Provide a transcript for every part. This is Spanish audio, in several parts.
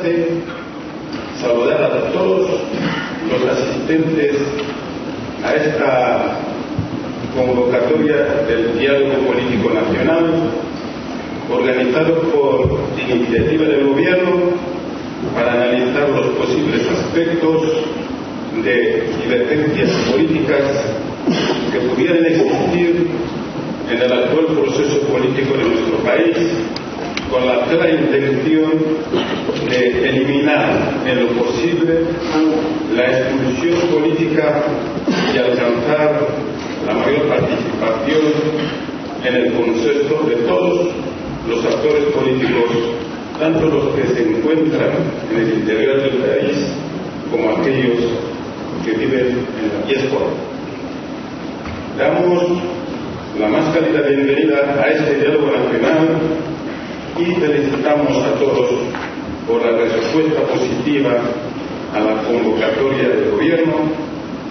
place saludar a todos los asistentes a esta convocatoria del Diálogo Político Nacional, organizado por iniciativa del Gobierno para analizar los posibles aspectos de divergencias políticas que pudieran existir en el actual proceso político de nuestro país, con la clara intención de eliminar en lo posible la exclusión política y alcanzar la mayor participación en el consenso de todos los actores políticos, tanto los que se encuentran en el interior del país como aquellos que viven en la diáspora. Damos la más cálida bienvenida a este diálogo nacional y felicitamos a todos por la respuesta positiva a la convocatoria del Gobierno.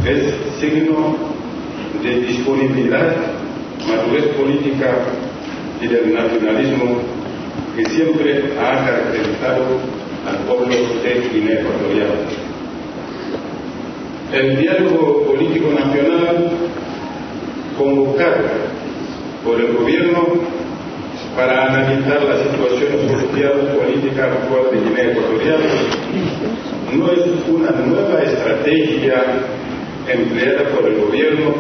Es signo de disponibilidad, madurez política y del nacionalismo que siempre ha caracterizado al pueblo de Guinea Ecuatorial. El diálogo político nacional convocado por el Gobierno para analizar la situación social política actual de Guinea Ecuatorial no es una nueva estrategia empleada por el Gobierno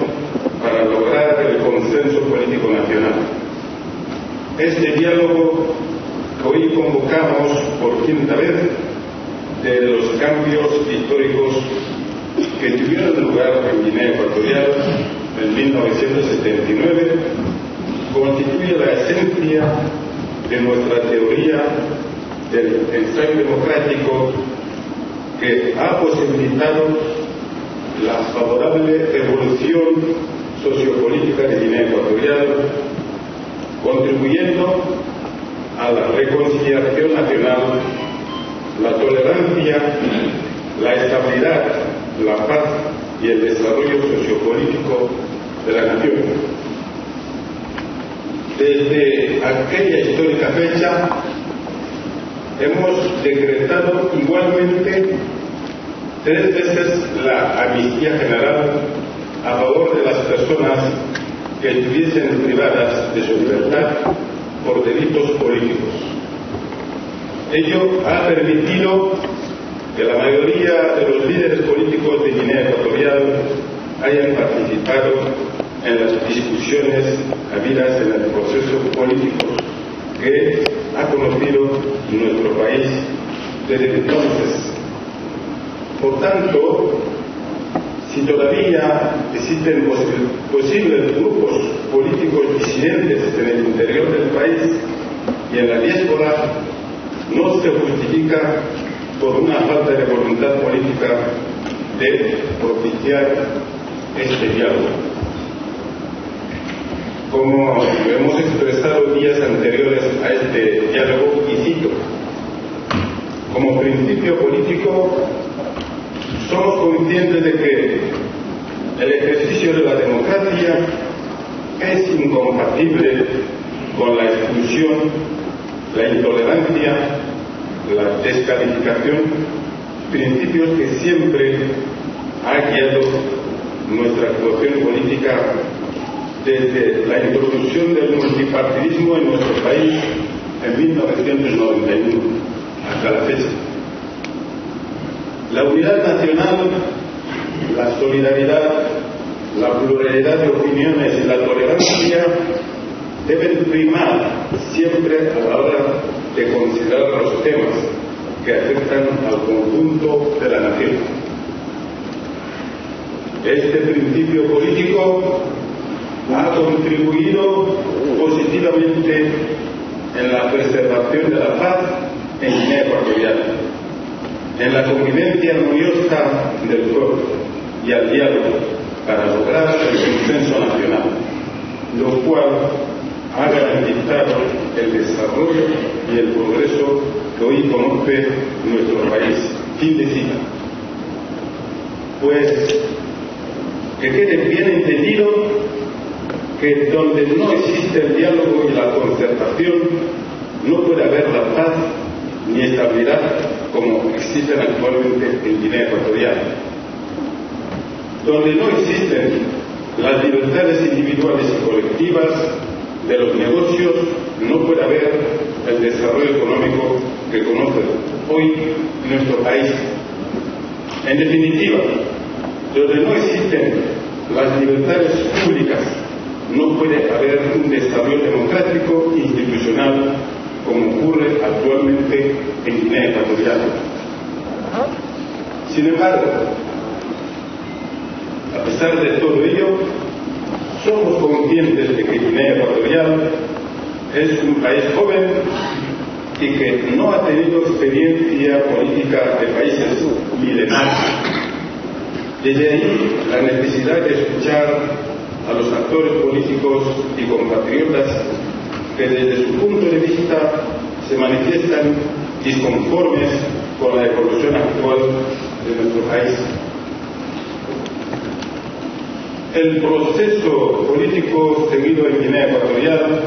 para lograr el consenso político nacional. Este diálogo que hoy convocamos por quinta vez, de los cambios históricos que tuvieron lugar en Guinea Ecuatorial en 1979, constituye la esencia de nuestra teoría del ensayo democrático que ha posibilitado la favorable evolución sociopolítica de Guinea Ecuatorial, contribuyendo a la reconciliación nacional, la tolerancia, la estabilidad, la paz y el desarrollo sociopolítico de la nación. Desde aquella histórica fecha hemos decretado igualmente 3 veces la amnistía general a favor de las personas que estuviesen privadas de su libertad por delitos políticos. Ello ha permitido que la mayoría de los líderes políticos de Guinea Ecuatorial hayan participado en las discusiones habidas en el proceso político que ha conocido nuestro país desde entonces. Por tanto, si todavía existen posibles grupos políticos disidentes en el interior del país y en la diáspora, no se justifica por una falta de voluntad política de propiciar este diálogo. Como lo hemos expresado días anteriores a este diálogo, y cito: como principio político, somos conscientes de que el ejercicio de la democracia es incompatible con la exclusión, la intolerancia, la descalificación, principios que siempre ha guiado nuestra actuación política desde la introducción del multipartidismo en nuestro país en 1991 hasta la fecha. La unidad nacional, la solidaridad, la pluralidad de opiniones y la tolerancia deben primar siempre a la hora de considerar los temas que afectan al conjunto de la nación. Este principio político ha contribuido positivamente en la preservación de la paz en Guinea Ecuatorial, en la convivencia armoniosa del pueblo y al diálogo para lograr el consenso nacional, lo cual ha garantizado el desarrollo y el progreso que hoy conoce nuestro país. Fin de cita. Pues que quede bien entendido que donde no existe el diálogo y la concertación, no puede haber la paz ni estabilidad como existen actualmente en Guinea Ecuatorial. Donde no existen las libertades individuales y colectivas de los negocios, no puede haber el desarrollo económico que conoce hoy nuestro país. En definitiva, donde no existen las libertades públicas, no puede haber un desarrollo democrático e institucional como ocurre actualmente en Guinea Ecuatorial. Sin embargo, a pesar de todo ello, somos conscientes de que Guinea Ecuatorial es un país joven y que no ha tenido experiencia política de países milenarios. Desde ahí la necesidad de escuchar a los actores políticos y compatriotas que desde su punto de vista se manifiestan disconformes con la evolución actual de nuestro país. El proceso político seguido en Guinea Ecuatorial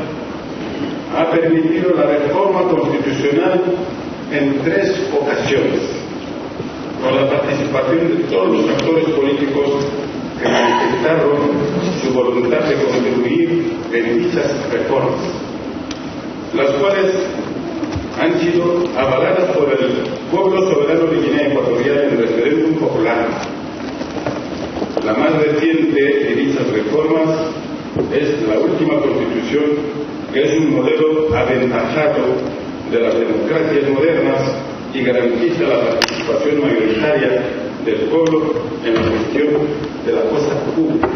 ha permitido la reforma constitucional en 3 ocasiones, con la participación de todos los actores políticos que manifestaron su voluntad de contribuir en dichas reformas, las cuales han sido avaladas por el pueblo soberano de Guinea Ecuatorial en el referéndum popular. La más reciente de dichas reformas es la última constitución, que es un modelo aventajado de las democracias modernas y garantiza la participación mayoritaria del pueblo en la gestión de la cosa pública.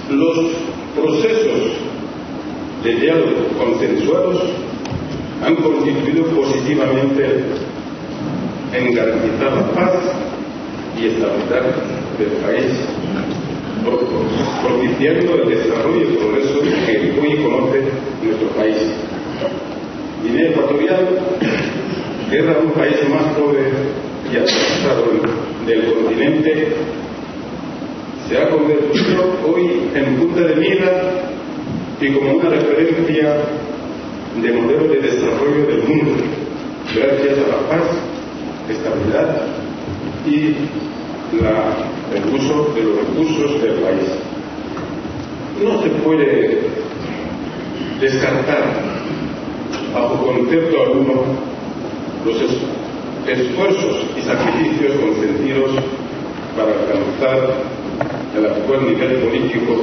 Los procesos de diálogo consensuados han contribuido positivamente en garantizar la paz y estabilidad del país, propiciando el desarrollo y progreso que hoy conoce nuestro país. Guinea Ecuatorial, que era un país más pobre y atrasado del continente, se ha convertido hoy en punta de mira y como una referencia de modelo de desarrollo del mundo, gracias a la paz, estabilidad y el uso de los recursos del país. No se puede descartar, bajo concepto alguno, los esfuerzos y sacrificios consentidos para alcanzar el actual nivel político,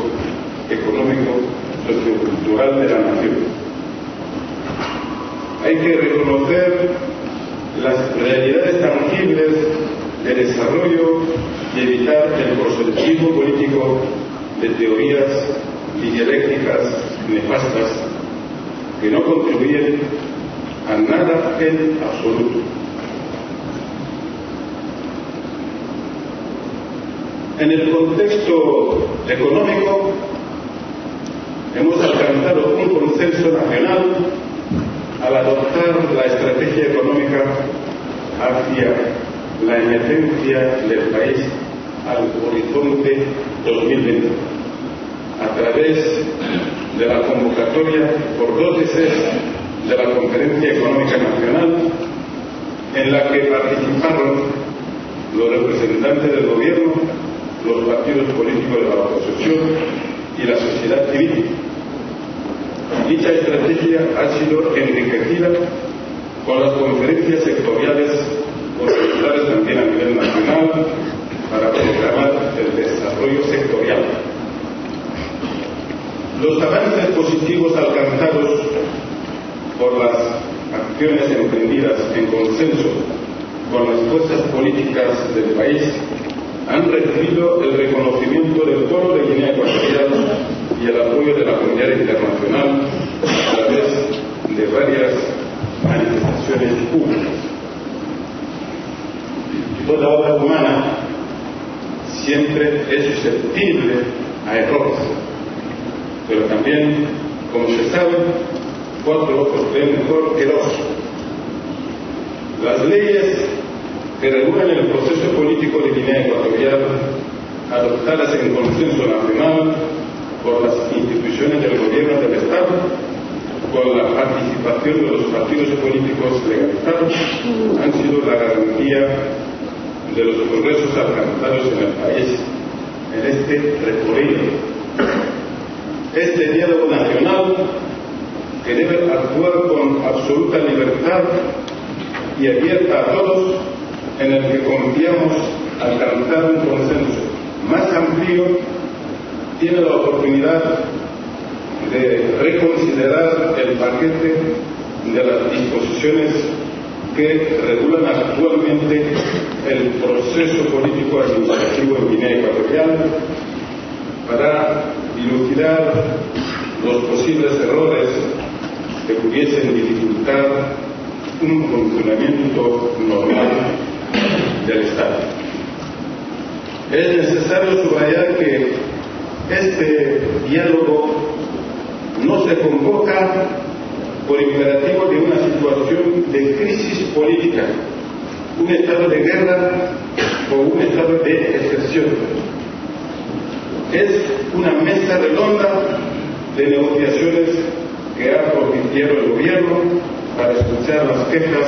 económico, sociocultural de la nación. Hay que reconocer las realidades tangibles de desarrollo y evitar el proselitismo político de teorías y dialécticas nefastas que no contribuyen a nada en absoluto. En el contexto económico, hemos alcanzado un consenso nacional al adoptar la estrategia económica hacia la emergencia del país al horizonte 2020, a través de la convocatoria por 2 veces de la Conferencia Económica Nacional, en la que participaron los representantes del gobierno, los partidos políticos de la oposición y la sociedad civil. Dicha estrategia ha sido enriquecida con las conferencias sectoriales consultadas también a nivel nacional para programar el desarrollo sectorial. Los avances positivos alcanzados por las acciones emprendidas en consenso con las fuerzas políticas del país han recibido el reconocimiento del pueblo de Guinea Ecuatorial y el apoyo de la comunidad internacional a través de varias manifestaciones públicas. Toda obra humana siempre es susceptible a errores, pero también, como se sabe, 4 ojos ven mejor que 2. Las leyes que regulan el proceso político de Guinea Ecuatorial adoptadas en consenso nacional por las instituciones del gobierno del Estado, con la participación de los partidos políticos legalizados, han sido la garantía de los progresos alcanzados en el país en este recorrido. Este diálogo nacional, que debe actuar con absoluta libertad y abierta a todos, en el que confiamos alcanzar un consenso más amplio, tiene la oportunidad de reconsiderar el paquete de las disposiciones que regulan actualmente el proceso político administrativo en Guinea Ecuatorial, para dilucidar los posibles errores que pudiesen dificultar un funcionamiento normal del Estado. Es necesario subrayar que este diálogo no se convoca por imperativo de una situación de crisis política, un estado de guerra o un estado de excepción. Es una mesa redonda de negociaciones que ha propiciado el gobierno para escuchar las quejas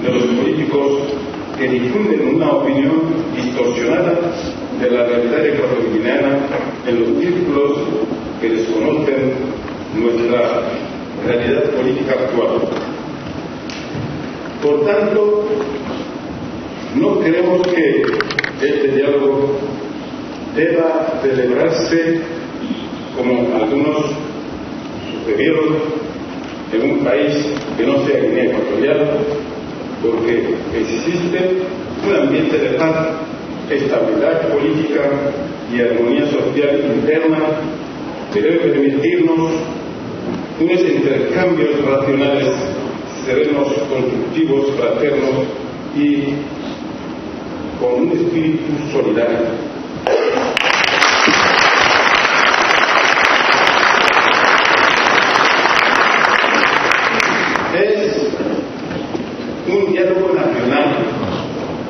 de los políticos que difunden una opinión distorsionada de la realidad ecuatoriana en los círculos que desconocen nuestra realidad política actual. Por tanto, no creemos que este diálogo deba celebrarse, como algunos sugirieron, en un país que no sea Guinea Ecuatorial, porque existe un ambiente de paz, estabilidad política y armonía social interna que debe permitirnos unos intercambios racionales, serenos, constructivos, fraternos y con un espíritu solidario. Es un diálogo nacional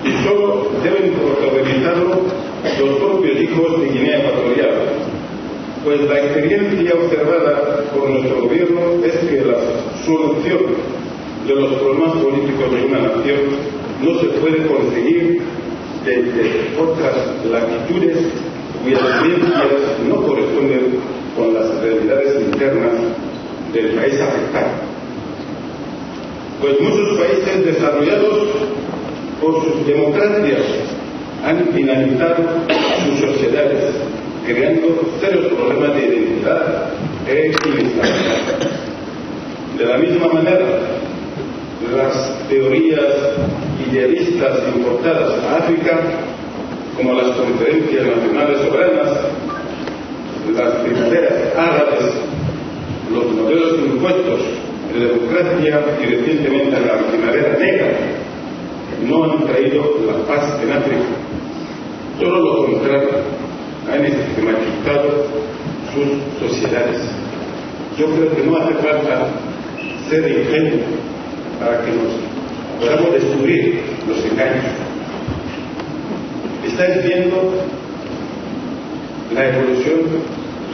y solo deben protagonizarlo los propios hijos de Guinea Ecuatorial, pues la experiencia observada por nuestro gobierno es que la solución de los problemas políticos de una nación no se puede conseguir desde otras latitudes cuyas creencias no corresponden con las realidades internas del país afectado. Pues muchos países desarrollados por sus democracias han finalizado sus sociedades, creando serios problemas de identidad e inestabilidad. De la misma manera, las teorías idealistas importadas a África, como las conferencias nacionales soberanas, las primaveras árabes, los modelos impuestos de democracia y recientemente la primavera negra, no han traído la paz en África. Todo lo contrario, han estigmatizado sus sociedades. Yo creo que no hace falta ser ingenuo para que nos podamos descubrir los engaños. Estáis viendo la evolución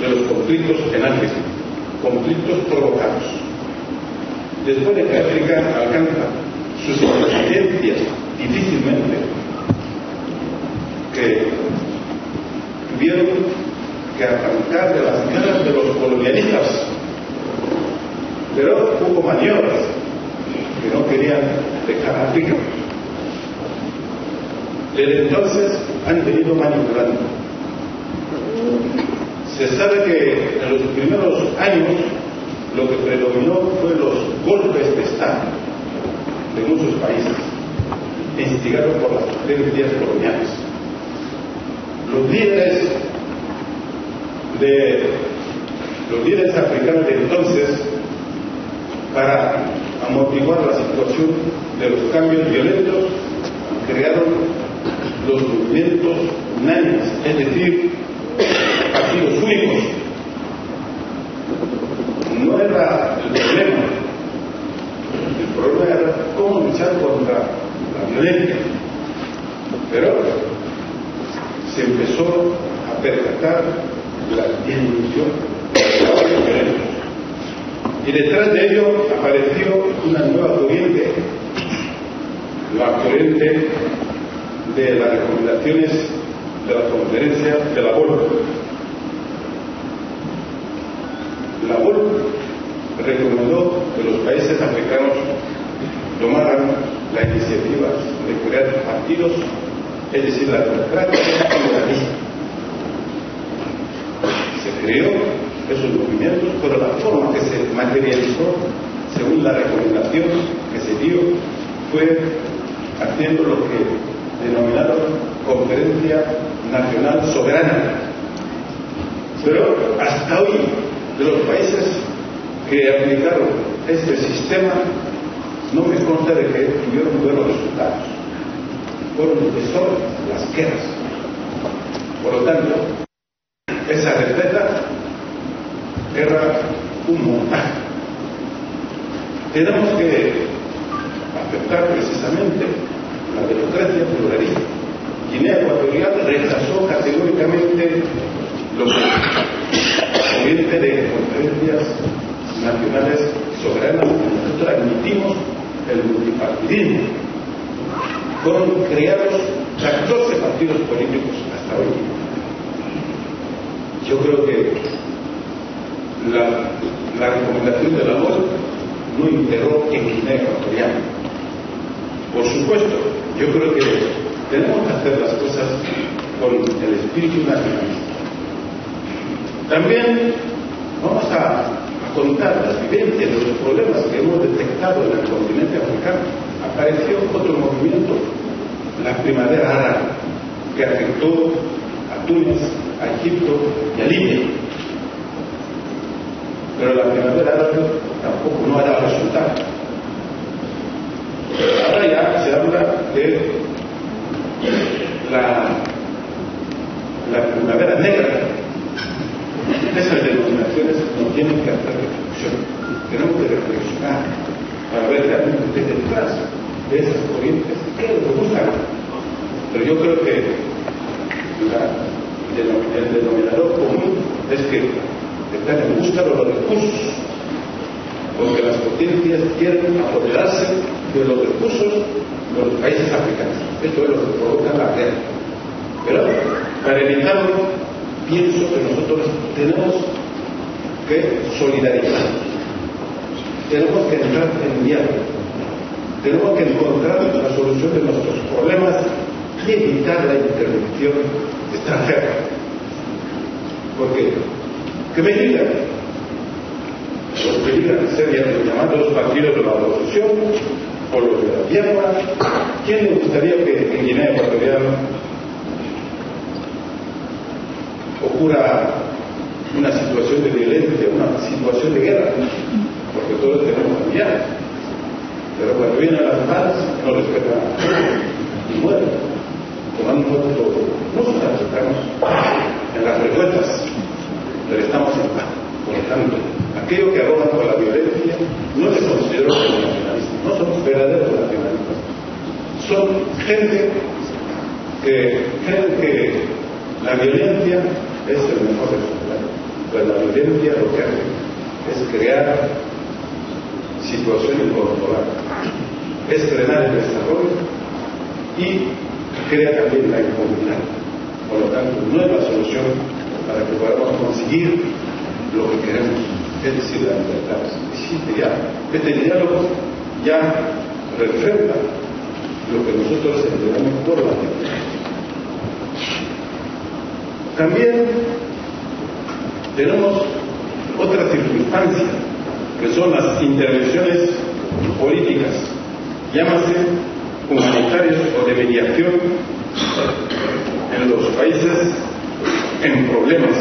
de los conflictos en África, conflictos provocados. Después de que África alcanza sus independencias difícilmente, que tuvieron que arrancar de las manos de los colonialistas, pero hubo maniobras que no querían dejar a África. Desde entonces han venido manipulando. Se sabe que en los primeros años lo que predominó fue los golpes de Estado de muchos países, instigados por las potencias coloniales. Los líderes africanos de entonces, para amortiguar la situación de los cambios violentos, crearon los movimientos unánimes, es decir, partidos únicos. No era el problema era cómo luchar contra la violencia. Pero se empezó a percatar la disminución de los caballos violentos. Y detrás de ello apareció una nueva corriente, la corriente de las recomendaciones de la conferencia de la ONU. La ONU recomendó que los países africanos tomaran la iniciativa de crear partidos, es decir, la democracia pluralista. Se creó esos movimientos, pero la forma que se materializó, según la recomendación que se dio, fue haciendo lo que denominaron Conferencia Nacional Soberana. Pero hasta hoy, de los países que aplicaron este sistema, no me consta de que tuvieron buenos resultados. Fueron desorden, las guerras. Por lo tanto, esa receta era un montaje. Tenemos que aceptar precisamente la democracia pluralista. Guinea Ecuatorial rechazó categóricamente lo que corriente de conferencias nacionales soberanas. Nosotros admitimos el multipartidismo. Fueron creados 14 partidos políticos hasta hoy. Yo creo que la recomendación de la ONU no imperó en Guinea Ecuatorial. Por supuesto, yo creo que tenemos que hacer las cosas con el espíritu nacionalista. También vamos a contar las vivencias de los problemas que hemos detectado en el continente africano. Apareció otro movimiento, la primavera árabe, que afectó a Túnez, a Egipto y a Libia. Pero la primavera árabe tampoco no ha dado resultado. Ahora ya se habla de la primavera negra. Esas denominaciones no tienen que hacer reflexión. Tenemos que reflexionar para ver realmente qué hay detrás de esas corrientes, qué es lo que buscan. Pero yo creo que el denominador común es que están en busca de los recursos, porque las potencias quieren apoderarse de los recursos de los países africanos. Esto es lo que provoca la guerra. Pero para evitarlo, pienso que nosotros tenemos que solidarizar, tenemos que entrar en diálogo, tenemos que encontrar la solución de nuestros problemas y evitar la intervención extranjera. Porque, que me digan, los que digan ser llamados partidos de la oposición o los de la tierra, ¿quién le gustaría que en Guinea Ecuatorial ocurra una situación de violencia, una situación de guerra? Porque todos tenemos familiares, pero cuando vienen a las manos no respetan a todos y mueren. Como nosotros estamos en las revueltas, pero estamos en paz. Por lo tanto, aquello que abogan por la violencia no les considero como nacionalistas, no son verdaderos nacionalistas, son gente que creen que la violencia es el mejor resultado. Pues la violencia lo que hace es crear situaciones incontrolables, es frenar el desarrollo y crea también la impunidad. Por lo tanto, no es la solución para que podamos conseguir lo que queremos, es decir, la libertad. Este diálogo ya refleja lo que nosotros entendemos por la libertad. También tenemos otra circunstancia, que son las intervenciones políticas, llámase humanitarias o de mediación en los países en problemas.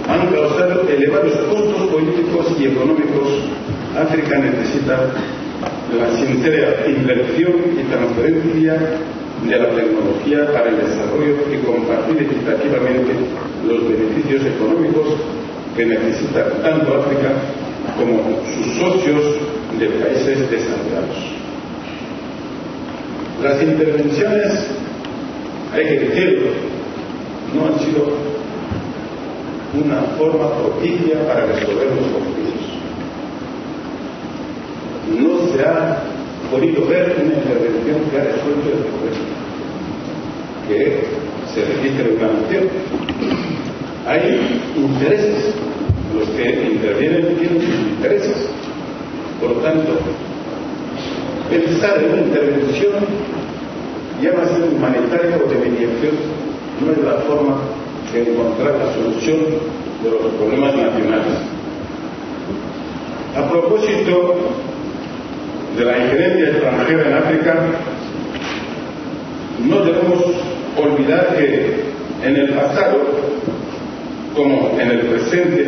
Han causado elevados costos políticos y económicos. África necesita la sincera inversión y transferencia de la tecnología para el desarrollo y compartir equitativamente los beneficios económicos que necesita tanto África como sus socios de países desarrollados. Las intervenciones, hay que decirlo, no han sido una forma propicia para resolver los conflictos. No se ha podido ver una intervención que ha resuelto el problema, que se registra en una nación. Hay intereses, los que intervienen tienen sus intereses. Por lo tanto, pensar en una intervención, ya más de humanitaria o de mediación, no es la forma de encontrar la solución de los problemas nacionales. A propósito de la injerencia extranjera en África, no debemos olvidar que en el pasado, como en el presente,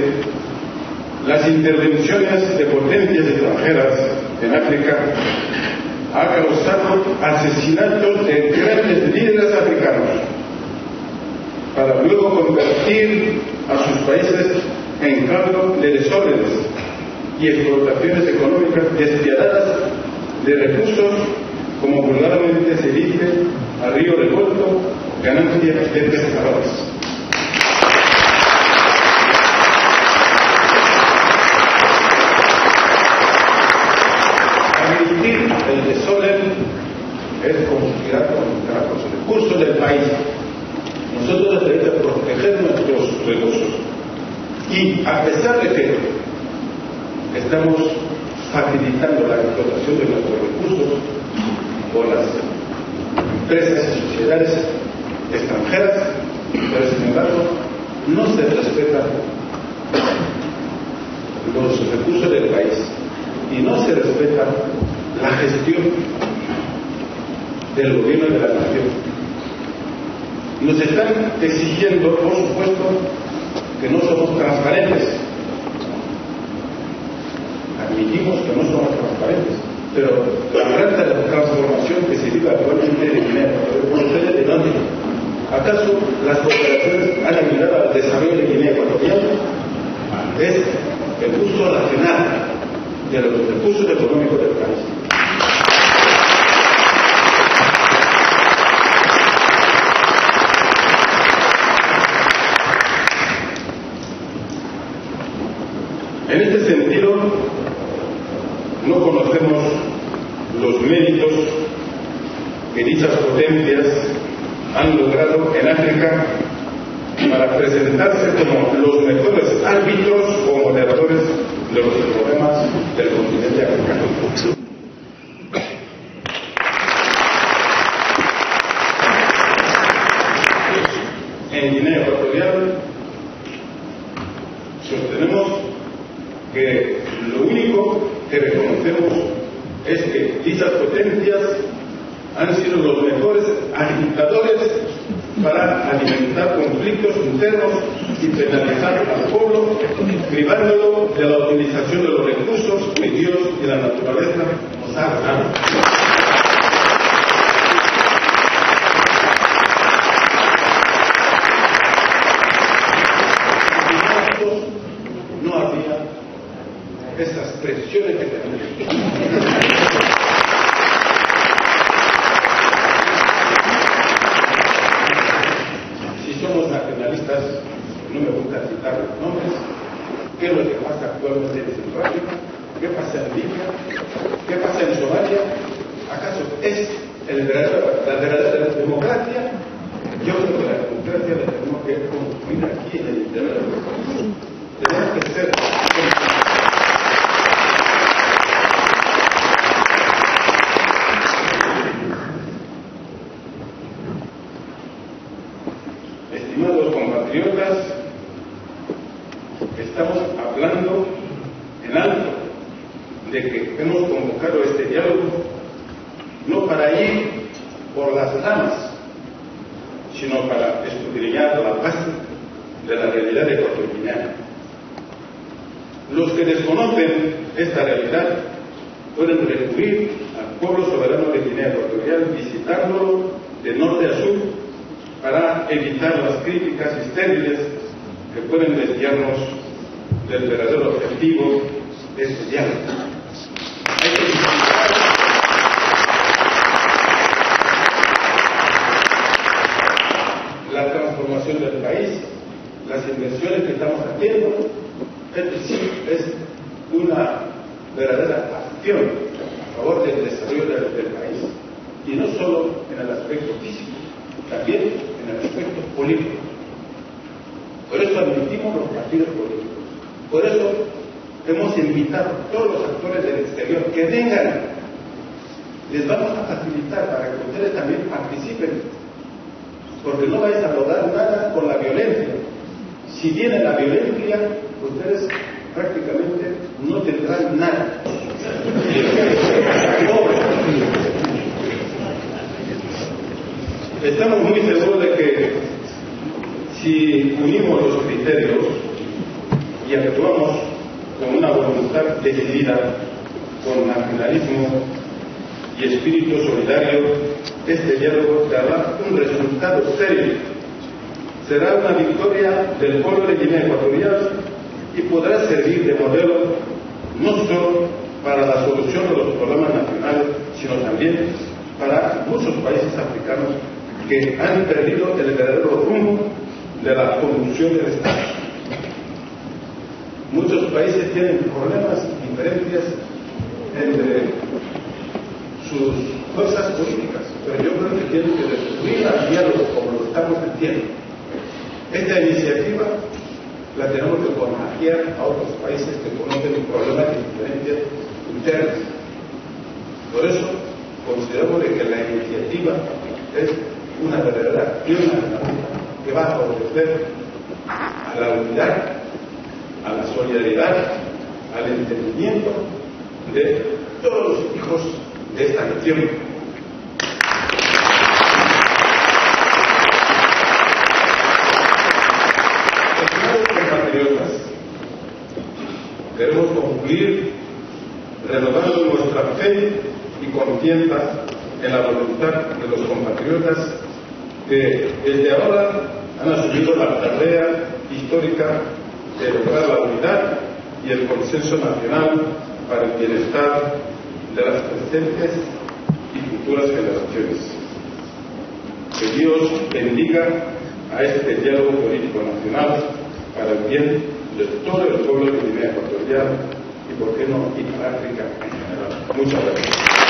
las intervenciones de potencias extranjeras en África han causado asesinatos de grandes líderes africanos para luego convertir a sus países en caldo de desórdenes y explotaciones económicas despiadadas de recursos, como vulgarmente se dice, a río revuelto, ganancias de pescadores. Admitir el desorden es conspirar contra los recursos del país. Nosotros debemos proteger nuestros recursos. Y a pesar de que estamos facilitando la explotación de nuestros recursos por las empresas y sociedades extranjeras, pero sin embargo no se respetan los recursos del país y no se respeta la gestión del gobierno de la nación. Nos están exigiendo, por supuesto, que no somos transparentes. Admitimos que no somos transparentes, pero la falta de transformación que se vive actualmente de Guinea procede de dónde? ¿Acaso las cooperaciones han ayudado al desarrollo de Guinea Ecuatorial? Es el uso racional de los recursos económicos del país. En este sentido, no conocemos los méritos que dichas potencias han logrado en África para presentarse como los mejores árbitros o moderadores de los problemas del continente africano. En Guinea Ecuatorial sostenemos que lo único que reconocemos es que dichas potencias han sido los mejores agitadores para alimentar conflictos internos y penalizar al pueblo, privándolo de la utilización de los recursos que Dios y la naturaleza nos han dado. No había esas presiones que tenemos. Somos nacionalistas, no me gusta citar los nombres. ¿Qué es lo que pasa actualmente en Centroamérica? ¿Qué pasa en Libia? ¿Qué pasa en Somalia? ¿Acaso es la verdadera democracia? Yo creo que la democracia la tenemos que construir aquí en el interior de nuestro país. Tenemos que ser estimados compatriotas, estamos hablando en alto de que hemos convocado este diálogo no para ir por las ramas, sino para escudriñar la base de la realidad ecuatoriana. Los que desconocen esta realidad pueden recurrir al pueblo soberano de Guinea Ecuatorial, visitándolo de norte a sur, para evitar las críticas estériles que pueden desviarnos del verdadero objetivo de este diálogo. Hay que visitar la transformación del partiendo, esto sí es una verdadera acción a favor del desarrollo del país, y no solo en el aspecto físico, también en el aspecto político. Por eso admitimos los partidos políticos, por eso hemos invitado a todos los actores del exterior que vengan. Les vamos a facilitar para que ustedes también participen, porque no vais a lograr nada con la violencia. Si viene la violencia, ustedes prácticamente no tendrán nada. Estamos muy seguros de que si unimos los criterios y actuamos con una voluntad decidida, con nacionalismo y espíritu solidario, este diálogo dará un resultado serio. Será una victoria del pueblo de Guinea Ecuatorial y podrá servir de modelo no solo para la solución de los problemas nacionales, sino también para muchos países africanos que han perdido el verdadero rumbo de la conducción del Estado. Muchos países tienen problemas, diferencias entre sus fuerzas políticas, pero yo creo que tienen que recurrir al diálogo como lo estamos haciendo. Esta iniciativa la tenemos que contagiar a otros países que conocen problemas de diferencias internas. Por eso consideramos que la iniciativa es una verdadera acción que va a favorecer a la unidad, a la solidaridad, al entendimiento de todos los hijos de esta nación. Estimados compatriotas, queremos concluir renovando nuestra fe y confianza en la voluntad de los compatriotas que desde ahora han asumido la tarea histórica de lograr la unidad y el consenso nacional para el bienestar de las presentes y futuras generaciones. Que Dios bendiga a este diálogo político nacional para el bien de todo el pueblo de Guinea Ecuatorial y, por qué no, y para África en general. Muchas gracias.